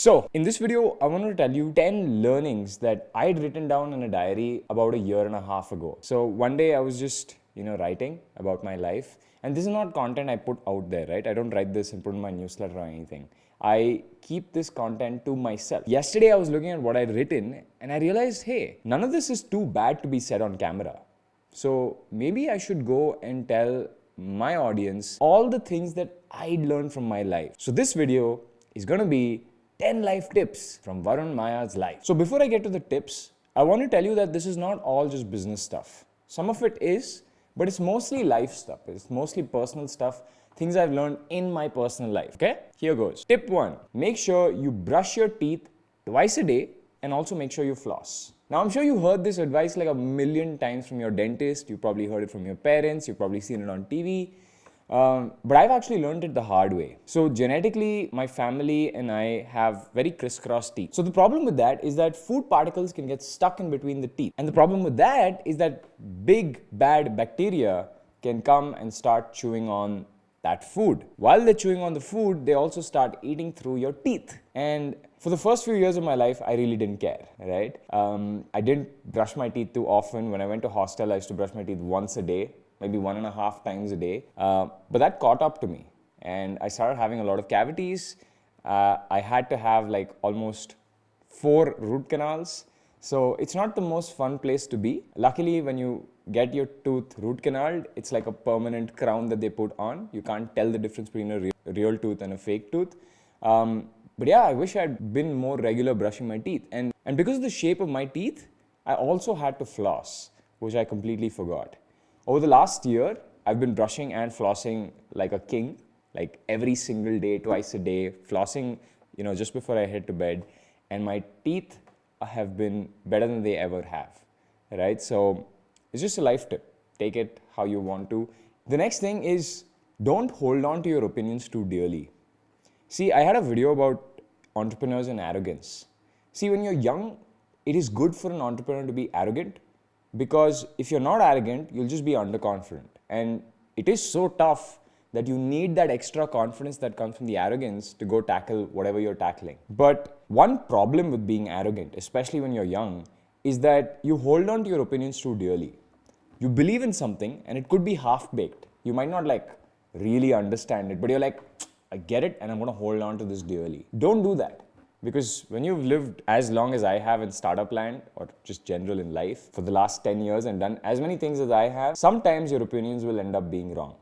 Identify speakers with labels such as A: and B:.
A: So, in this video, I want to tell you 10 learnings that I'd written down in a diary about a year and a half ago. So, one day I was just, writing about my life. And this is not content I put out there, right? I don't write this and put in my newsletter or anything. I keep this content to myself. Yesterday, I was looking at what I'd written and I realized, hey, none of this is too bad to be said on camera. So, maybe I should go and tell my audience all the things that I'd learned from my life. So, this video is going to be 10 life tips from Varun Maya's life. So before I get to the tips, I want to tell you that this is not all just business stuff. Some of it is, but it's mostly life stuff. It's mostly personal stuff, things I've learned in my personal life. Okay? Here goes. Tip 1. Make sure you brush your teeth twice a day and also make sure you floss. Now, I'm sure you heard this advice like a million times from your dentist. You probably heard it from your parents. You've probably seen it on TV. But I've actually learned it the hard way. So genetically, my family and I have very crisscross teeth. So the problem with that is that food particles can get stuck in between the teeth. And the problem with that is that big bad bacteria can come and start chewing on that food. While they're chewing on the food, they also start eating through your teeth. And for the first few years of my life, I really didn't care, right? I didn't brush my teeth too often. When I went to hostel, I used to brush my teeth once a day, maybe 1.5 times a day. But that caught up to me and I started having a lot of cavities. I had to have like almost 4 root canals. So it's not the most fun place to be. Luckily, when you get your tooth root canaled, it's like a permanent crown that they put on. You can't tell the difference between a real tooth and a fake tooth. But yeah, I wish I'd been more regular brushing my teeth. And because of the shape of my teeth, I also had to floss, which I completely forgot. Over the last year, I've been brushing and flossing like a king, like every single day, twice a day, flossing, just before I head to bed. And my teeth have been better than they ever have, right? So it's just a life tip. Take it how you want to. The next thing is don't hold on to your opinions too dearly. See, I had a video about entrepreneurs and arrogance. See, when you're young, it is good for an entrepreneur to be arrogant. Because if you're not arrogant, you'll just be underconfident. And it is so tough that you need that extra confidence that comes from the arrogance to go tackle whatever you're tackling. But one problem with being arrogant, especially when you're young, is that you hold on to your opinions too dearly. You believe in something and it could be half-baked. You might not really understand it, but you're like, I get it and I'm going to hold on to this dearly. Don't do that. Because when you've lived as long as I have in startup land or just general in life for the last 10 years and done as many things as I have, sometimes your opinions will end up being wrong.